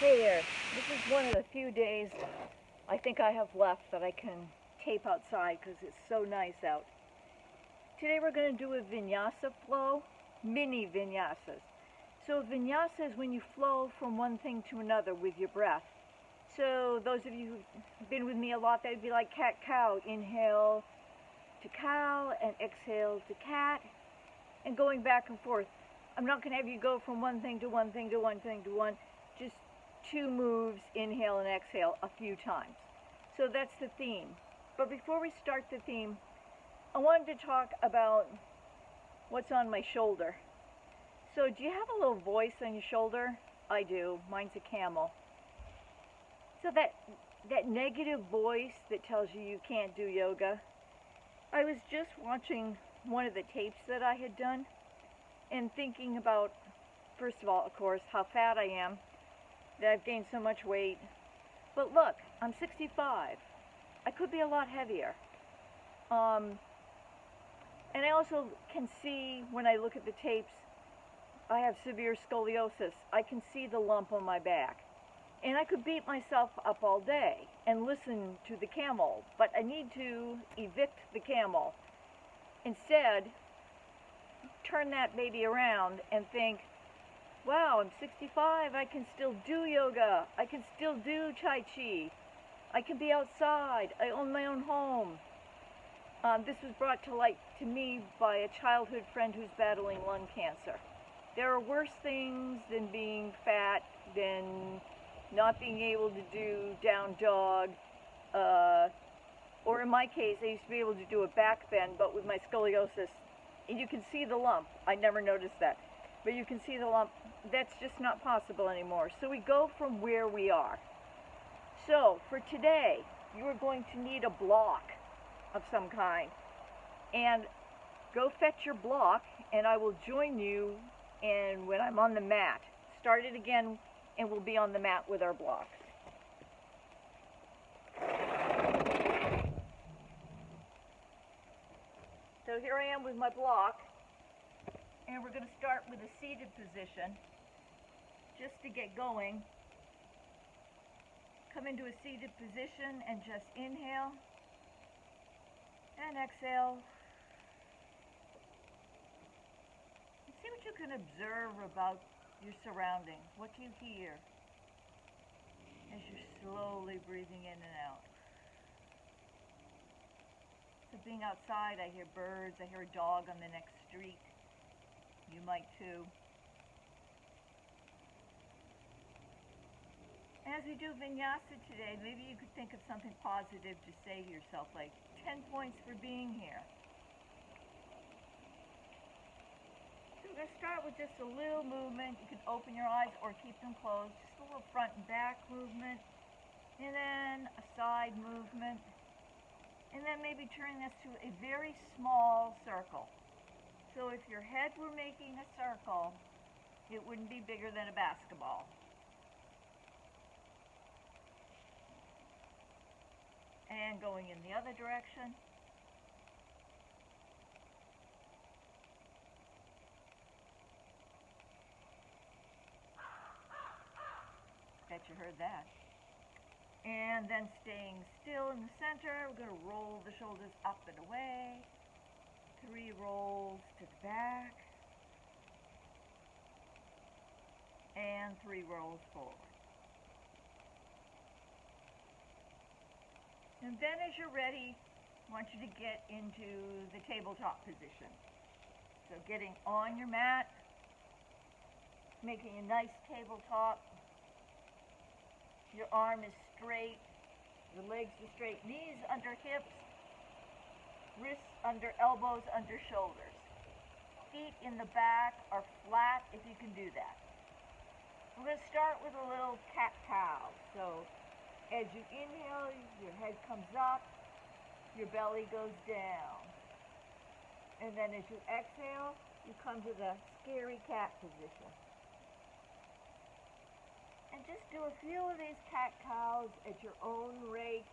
Hey there, this is one of the few days I think I have left that I can tape outside because it's so nice out. Today we're going to do a vinyasa flow, mini vinyasas. So a vinyasa is when you flow from one thing to another with your breath. So those of you who've been with me a lot, that would be like cat-cow. Inhale to cow and exhale to cat and going back and forth. I'm not going to have you go from one thing to one thing to one thing to one. Just two moves, inhale and exhale, a few times. So that's the theme. But before we start the theme, I wanted to talk about what's on my shoulder. So do you have a little voice on your shoulder? I do. Mine's a camel. So that negative voice that tells you you can't do yoga. I was just watching one of the tapes that I had done and thinking about, first of all, of course, how fat I am, that I've gained so much weight. But look, I'm 65. I could be a lot heavier. And I also can see when I look at the tapes, I have severe scoliosis. I can see the lump on my back. And I could beat myself up all day and listen to the camel, but I need to evict the camel. Instead, turn that baby around and think, wow, I'm 65, I can still do yoga, I can still do Tai Chi, I can be outside, I own my own home. This was brought to light to me by a childhood friend who's battling lung cancer. There are worse things than being fat, than not being able to do down dog, or in my case, I used to be able to do a back bend, but with my scoliosis, and you can see the lump. I never noticed that. But you can see the lump. That's just not possible anymore. So we go from where we are. So for today, you are going to need a block of some kind. And go fetch your block, and I will join you and when I'm on the mat. Start it again, and we'll be on the mat with our blocks. So here I am with my block. And we're going to start with a seated position, just to get going. Come into a seated position and just inhale and exhale. And see what you can observe about your surroundings. What do you hear as you're slowly breathing in and out? So being outside, I hear birds, I hear a dog on the next street. You might too. As we do vinyasa today, maybe you could think of something positive to say to yourself, like 10 points for being here. So we're going to start with just a little movement. You can open your eyes or keep them closed. Just a little front and back movement. And then a side movement. And then maybe turning this to a very small circle. So if your head were making a circle, it wouldn't be bigger than a basketball. And going in the other direction. Bet you heard that. And then staying still in the center, we're going to roll the shoulders up and away. 3 rolls to the back, and 3 rolls forward. And then as you're ready, I want you to get into the tabletop position. So getting on your mat, making a nice tabletop. Your arm is straight, your legs are straight, knees under hips, wrists under elbows, under shoulders. Feet in the back are flat if you can do that. We're going to start with a little cat-cow. So as you inhale, your head comes up, your belly goes down. And then as you exhale, you come to the scary cat position. And just do a few of these cat-cows at your own rate.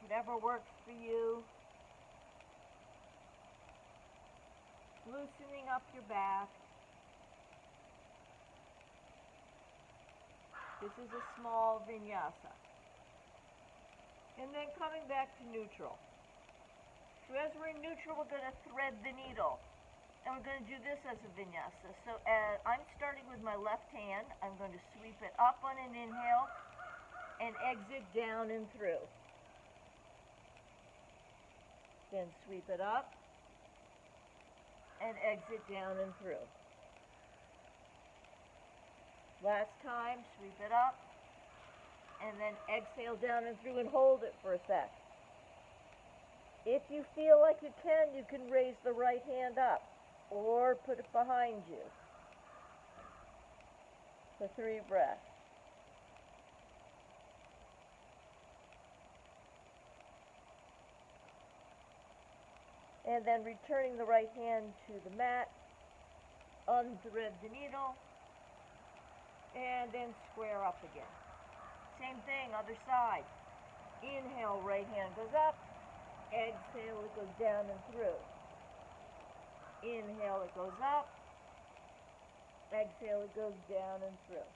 Whatever works for you. Loosening up your back. This is a small vinyasa. And then coming back to neutral. So as we're in neutral, we're going to thread the needle. And we're going to do this as a vinyasa. So I'm starting with my left hand. I'm going to sweep it up on an inhale and exit down and through. Then sweep it up and exit down and through. Last time, sweep it up and then exhale down and through and hold it for a sec. If you feel like you can raise the right hand up or put it behind you for 3 breaths. And then returning the right hand to the mat, unthread the needle, and then square up again. Same thing, other side. Inhale, right hand goes up. Exhale, it goes down and through. Inhale, it goes up. Exhale, it goes down and through.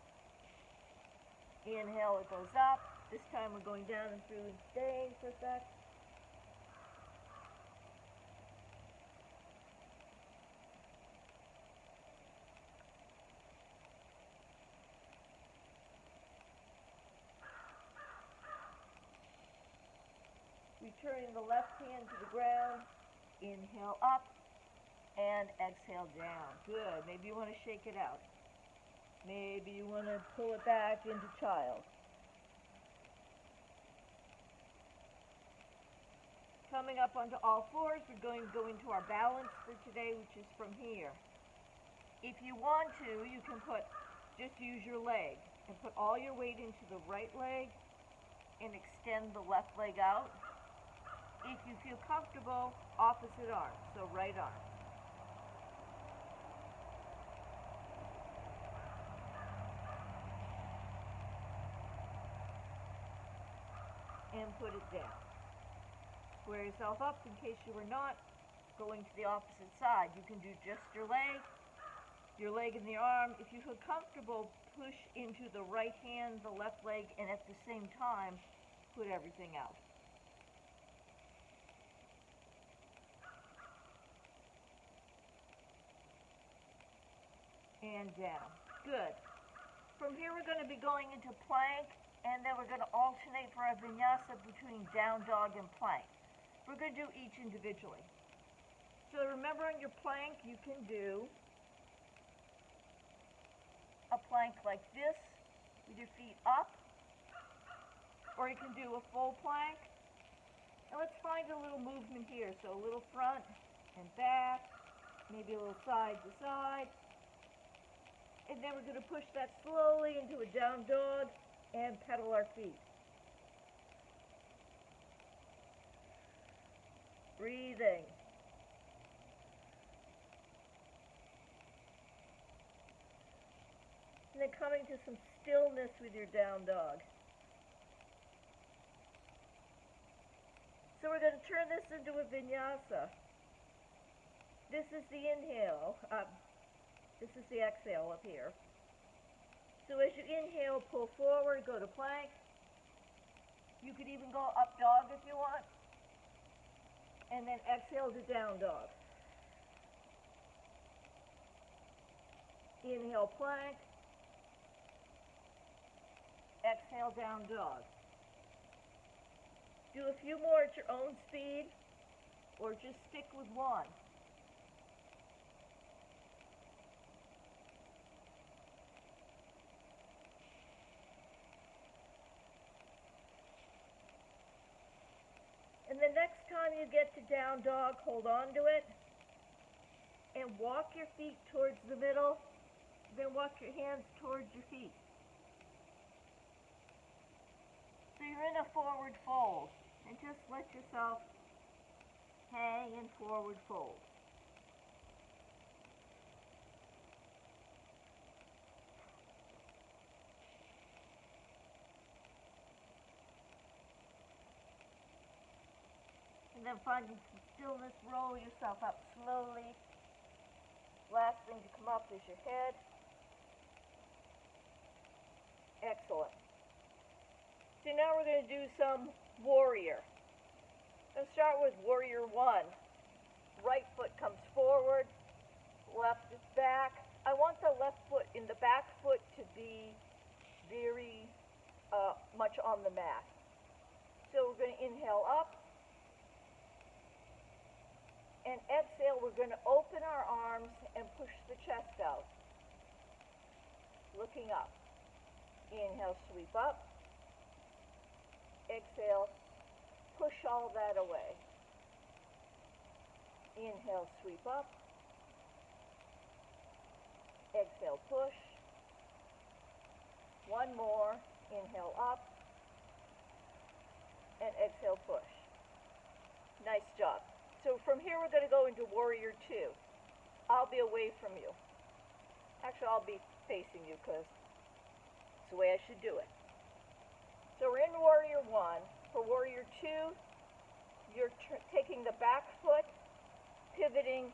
Inhale, it goes up. This time we're going down and through and staying for a sec. Returning the left hand to the ground. Inhale up and exhale down. Good. Maybe you want to shake it out. Maybe you want to pull it back into child. Coming up onto all fours, we're going to go into our balance for today, which is from here. If you want to, you can just use your leg and put all your weight into the right leg and extend the left leg out. If you feel comfortable, opposite arm, so right arm. And put it down. Square yourself up in case you were not going to the opposite side. You can do just your leg and the arm. If you feel comfortable, push into the right hand, the left leg, and at the same time, put everything out. And down. Good. From here we're going to be going into plank, and then we're going to alternate for our vinyasa between down dog and plank. We're going to do each individually. So remember, on your plank you can do a plank like this with your feet up, or you can do a full plank. And let's find a little movement here. So a little front and back, maybe a little side to side. And then we're going to push that slowly into a down dog and pedal our feet. Breathing. And then coming to some stillness with your down dog. So we're going to turn this into a vinyasa. This is the inhale. This is the exhale up here. So as you inhale, pull forward, go to plank. You could even go up dog if you want. And then exhale to down dog. Inhale, plank. Exhale, down dog. Do a few more at your own speed, or just stick with one. And the next time you get to down dog, hold on to it and walk your feet towards the middle, then walk your hands towards your feet. So you're in a forward fold, and just let yourself hang in forward fold. And then finding some stillness, roll yourself up slowly. Last thing to come up is your head. Exhale. Excellent. So now we're going to do some warrior. Let's start with warrior 1. Right foot comes forward, left is back. I want the left foot in the back foot to be very much on the mat. So we're going to inhale up, and exhale, we're going to open our arms and push the chest out, looking up. Inhale, sweep up. Exhale, push all that away. Inhale, sweep up. Exhale, push. One more. Inhale up. And exhale, push. Nice job. So from here we're going to go into warrior 2. I'll be away from you. Actually, I'll be facing you because it's the way I should do it. So we're in warrior 1. For warrior 2, you're taking the back foot, pivoting,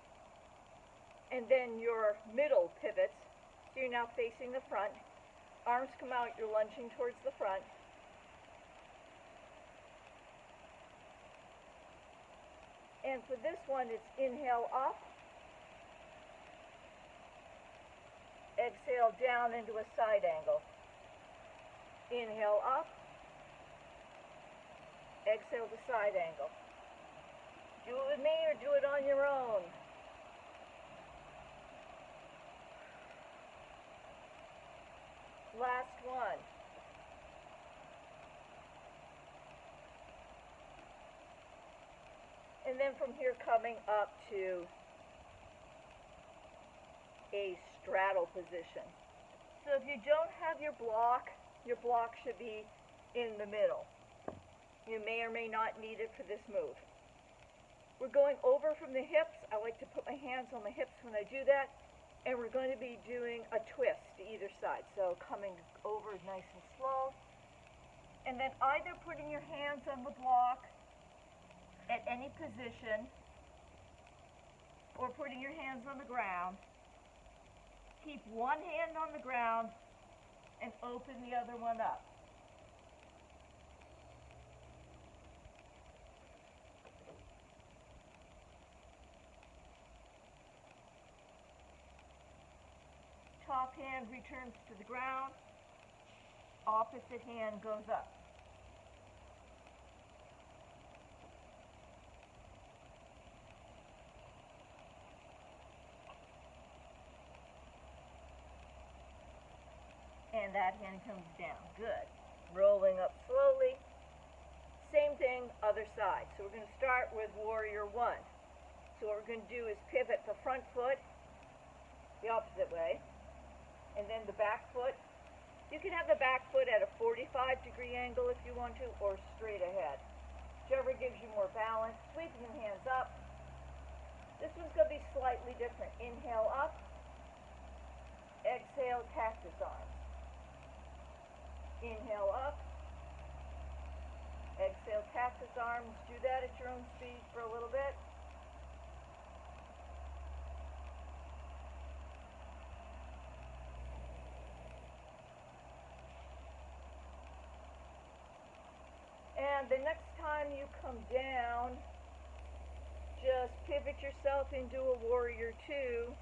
and then your middle pivots. So you're now facing the front. Arms come out, you're lunging towards the front. And for this one, it's inhale up, exhale down into a side angle. Inhale up, exhale to side angle. Do it with me or do it on your own. Last one. And then from here coming up to a straddle position. So if you don't have your block should be in the middle. You may or may not need it for this move. We're going over from the hips. I like to put my hands on my hips when I do that. And we're going to be doing a twist to either side. So coming over nice and slow. And then either putting your hands on the block at any position or putting your hands on the ground. Keep one hand on the ground and open the other one up. Top hand returns to the ground, opposite hand goes up. And that hand comes down. Good. Rolling up slowly. Same thing, other side. So we're going to start with warrior 1. So what we're going to do is pivot the front foot the opposite way. And then the back foot. You can have the back foot at a 45-degree angle if you want to, or straight ahead. Whichever gives you more balance. Sweeping your hands up. This one's going to be slightly different. Inhale up. Exhale, cactus arms. Inhale up. Exhale, cactus arms. Do that at your own speed for a little bit. And the next time you come down, just pivot yourself into a warrior 2.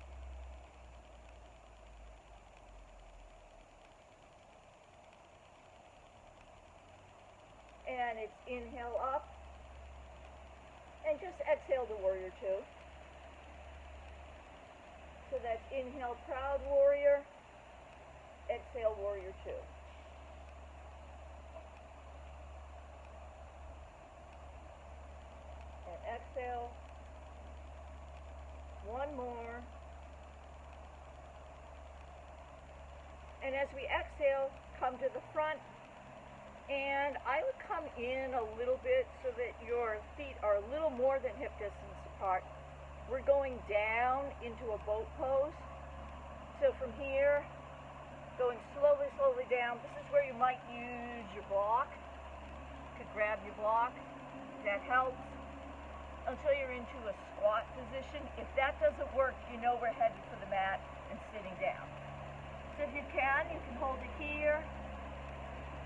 And it's inhale up, and just exhale to warrior 2. So that's inhale proud warrior, exhale warrior 2. And exhale. One more. And as we exhale, come to the front. And I would come in a little bit so that your feet are a little more than hip distance apart. We're going down into a boat pose. So from here, going slowly, slowly down. This is where you might use your block. You could grab your block. That helps. Until you're into a squat position. If that doesn't work, you know we're headed for the mat and sitting down. So if you can hold it here.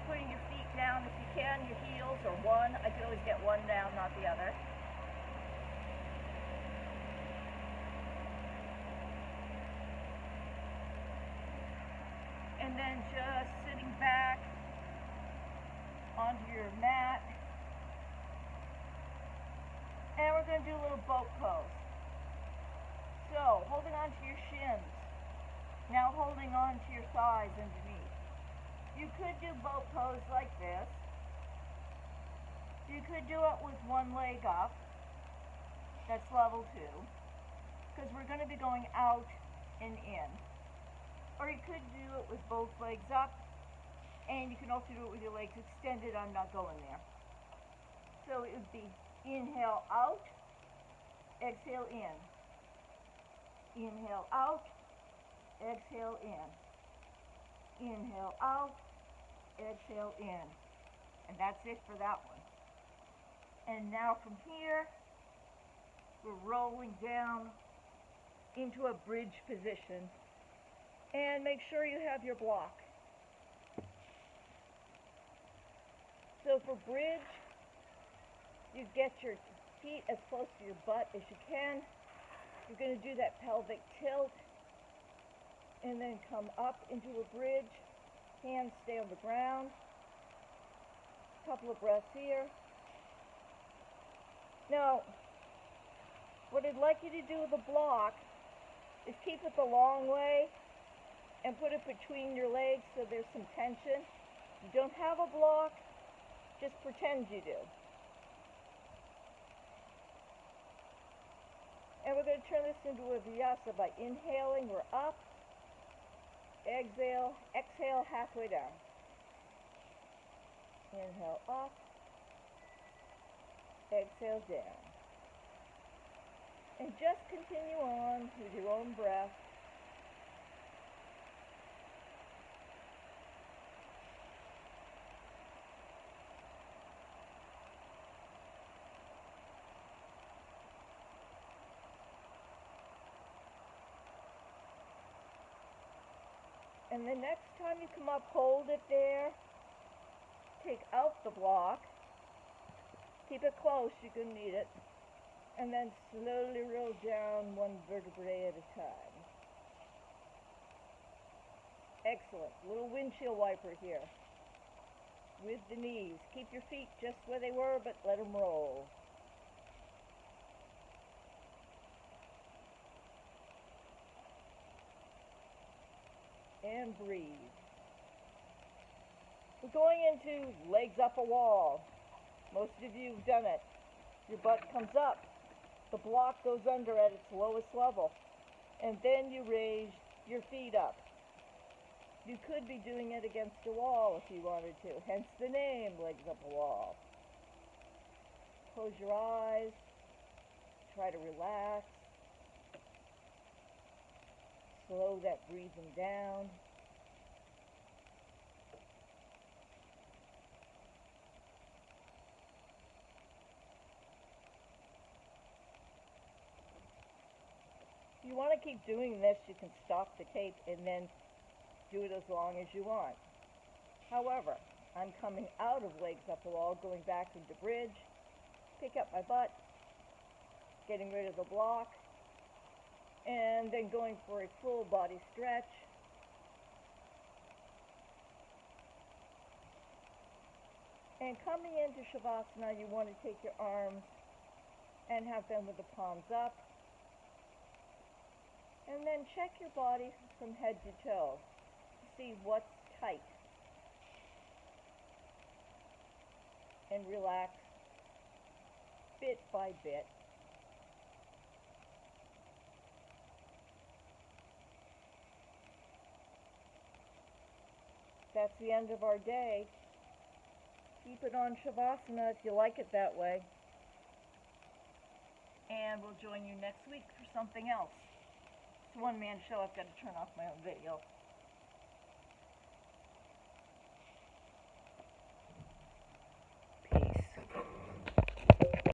putting your feet down if you can, your heels or one. I can always get one down, not the other. And then just sitting back onto your mat. And we're going to do a little boat pose. So, holding on to your shins. Now holding on to your thighs underneath. You could do boat pose like this. You could do it with one leg up. That's level 2. Because we're going to be going out and in. Or you could do it with both legs up. And you can also do it with your legs extended. I'm not going there. So it would be inhale out, exhale in. Inhale out, exhale in. Inhale out, exhale in. And that's it for that one. And now from here, we're rolling down into a bridge position. And make sure you have your block. So for bridge, you get your feet as close to your butt as you can. You're going to do that pelvic tilt and then come up into a bridge. Hands stay on the ground. Couple of breaths here. Now, what I'd like you to do with the block is keep it the long way and put it between your legs so there's some tension. If you don't have a block, just pretend you do. And we're going to turn this into a vinyasa by inhaling, we're up, exhale, halfway down. Inhale up, exhale down. And just continue on with your own breath. And the next time you come up, hold it there. Take out the block. Keep it close, you're going to need it. And then slowly roll down one vertebrae at a time. Excellent. Little windshield wiper here. With the knees. Keep your feet just where they were, but let them roll. And breathe. We're going into legs up a wall. Most of you have done it. Your butt comes up. The block goes under at its lowest level. And then you raise your feet up. You could be doing it against a wall if you wanted to. Hence the name, legs up a wall. Close your eyes. Try to relax. Slow that breathing down. If you want to keep doing this, you can stop the tape and then do it as long as you want. However, I'm coming out of legs up a wall, going back into bridge, pick up my butt, getting rid of the block, and then going for a full body stretch. And coming into Shavasana, you want to take your arms and have them with the palms up. And then check your body from head to toe to see what's tight. And relax bit by bit. That's the end of our day. Keep it on Shavasana if you like it that way. And we'll join you next week for something else. It's a one-man show. I've got to turn off my own video.